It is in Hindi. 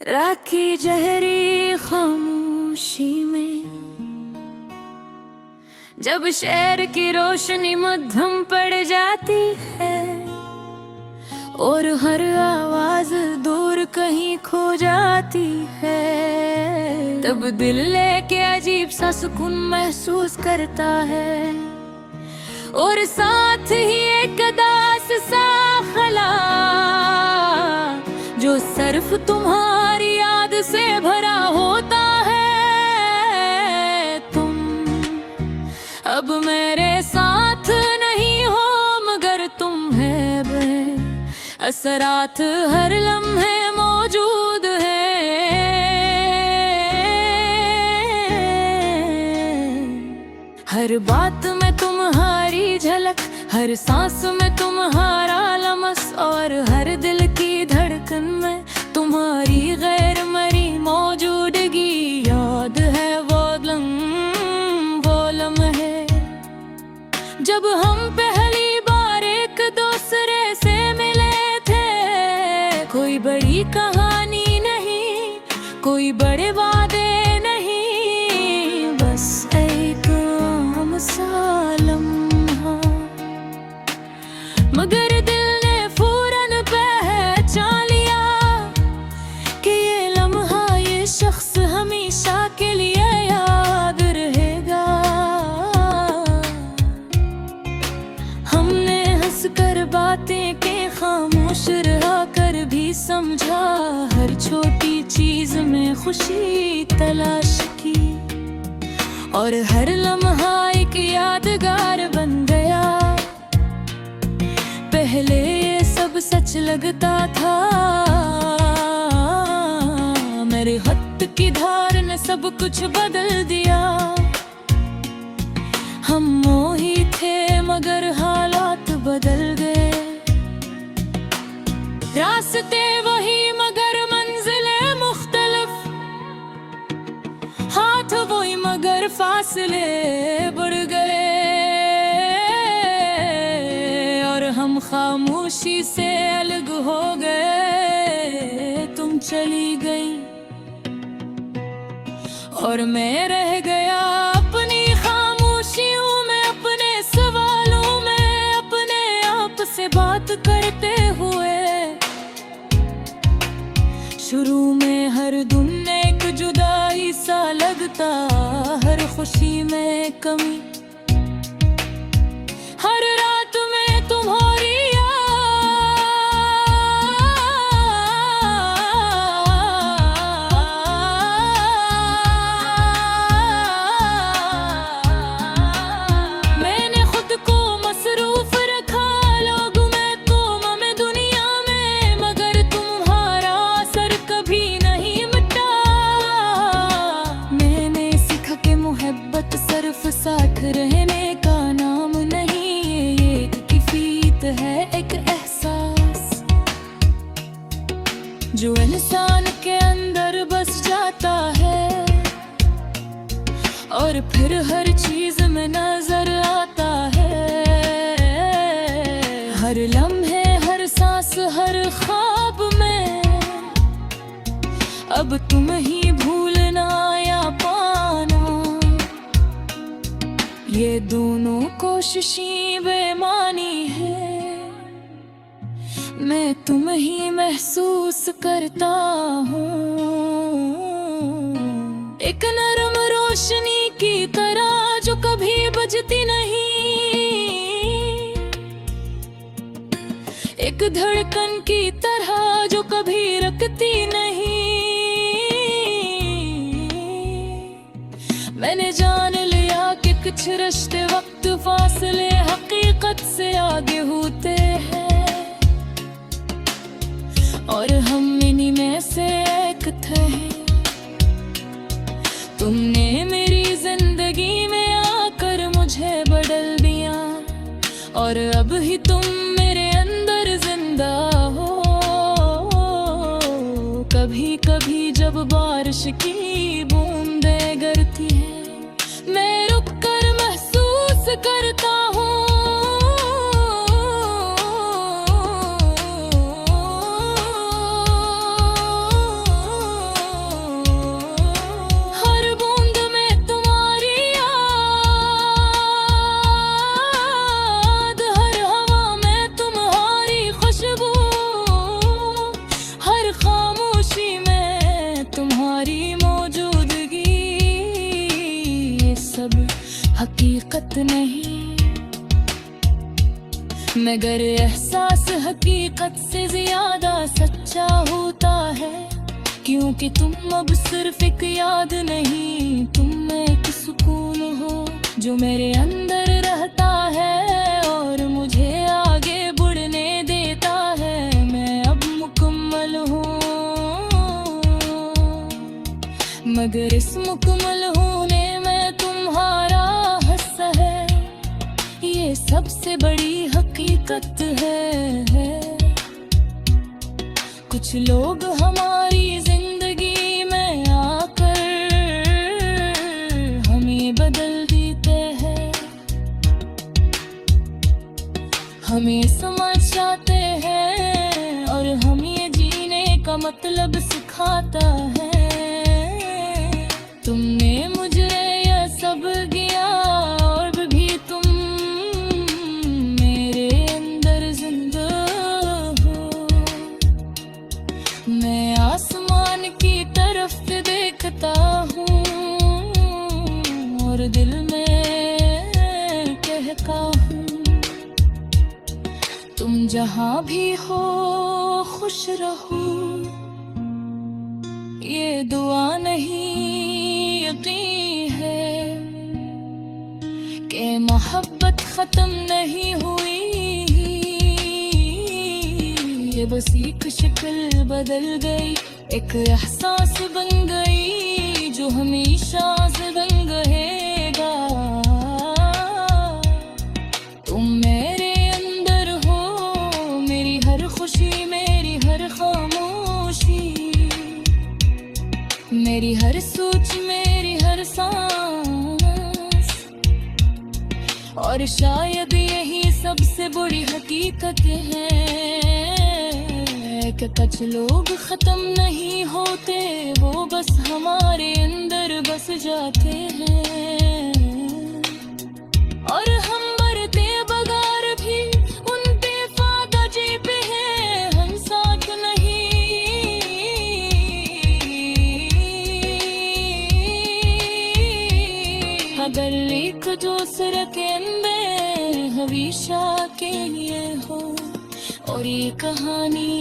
राखी जहरी खामोशी में, जब शहर की रोशनी मध्यम पड़ जाती है और हर आवाज दूर कहीं खो जाती है, तब दिल लेके अजीब सा सुकून महसूस करता है और साथ ही एक उदास सा ख्याल जो सिर्फ तुम्हारी याद से भरा होता है। तुम अब मेरे साथ नहीं हो मगर तुम है असरात हर लम्हे मौजूद है। हर बात में तुम्हारी झलक, हर सांस में तुम्हारा लमस और हर दिल की धड़कन में तुम्हारी गैर मरी मौजूदगी। याद है वो लम्हे जब हम पहली बार एक दूसरे से मिले थे। कोई बड़ी कहानी नहीं, कोई बड़े वादे नहीं, बस एक आम सा लम्हा, मगर दिल ने फौरन पहचान लिया कि ये लम्हा, ये शख्स हमेशा के लिए याद रहेगा। हमने हंसकर बातें की, खामोश रहा कर भी समझा, हर छोटी चीज में खुशी तलाश की और हर लम्हा एक यादगार बन गया। पहले ये सब सच लगता था, मेरे खत की धार ने सब कुछ बदल दिया। हम मोही थे मगर हालात बदल गए, रास्ते वही मगर मंजिलें मुख्तलिफ, हाथ वही मगर फासले बढ़ गए और हम खामोशी से अलग हो गए। तुम चली गई और मैं रह गया अपनी खामोशियों में, अपने सवालों में, अपने आप से बात करते हुए। शुरू में हर दिन एक जुदाई सा लगता, हर खुशी में कमी, हर रात में तुम्हारी मैंने खुद को मसरूफ रखा लोगों में, कोमा में, दुनिया में, मगर तुम्हारा असर कभी नहीं मिटा। मैंने सीखा कि मोहब्बत सिर्फ साथ रहने का नाम नहीं, ये एक किफियत है, एक एहसास जो इंसान के अंदर बस जाता है और फिर हर चीज में नजर आता है। हर लम्हे, हर सांस, हर ख्वाब में अब तुम ही भूलना या पाना, ये दोनों कोशिशें बेमानी है। मैं तुम ही महसूस करता हूँ, एक नरम रोशनी की तरह जो कभी बुझती नहीं, एक धड़कन की तरह जो कभी रुकती नहीं। मैंने जान लिया कि कुछ रिश्ते वक्त फासले हकीकत से आगे होते हैं और हम इन्हीं में से एक थे। तुमने मेरी जिंदगी में आकर मुझे बदल दिया और अब ही तुम मेरे अंदर जिंदा हो। कभी कभी जब बारिश की बूंदें गिरती है, मैं रुक कर महसूस करता हूँ हकीकत नहीं, मगर एहसास हकीकत से ज्यादा सच्चा होता है। क्योंकि तुम अब सिर्फ एक याद नहीं, तुम एक सुकून हो जो मेरे अंदर रहता है और मुझे आगे बढ़ने देता है। मैं अब मुकम्मल हूँ, मगर इस मुकम्मल होने में तुम्हारा हिस्सा है, ये सबसे बड़ी हकीकत है। कुछ लोग हमारी जिंदगी में आकर हमें बदल देते हैं, हमें समझाते हैं और हम ये जीने का मतलब सिखाता है। तुमने मुझे यह सब दिया और भी तुम मेरे अंदर जिंदा हो। मैं आसमान की तरफ देखता हूँ और दिल में कहता हूँ, तुम जहाँ भी हो खुश रहो। ये दुआ नहीं यकीन है कि मोहब्बत खत्म नहीं हुई, ये बस एक शक्ल बदल गई, एक एहसास बन गई जो हमेशा जिंदा रहेगा। तुम मेरे अंदर हो, मेरी हर खुशी, मेरी हर खामोशी, मेरी हर सोच, मेरी हर सांस। और शायद यही सबसे बड़ी हकीकत है कि कुछ लोग खत्म नहीं होते, वो बस हमारे अंदर बस जाते हैं। और हम मरते बगैर भी उन बेफादा जीते हैं, हम साथ नहीं। अगर एक दूसरे के अंदर हमेशा के लिए हो और ये कहानी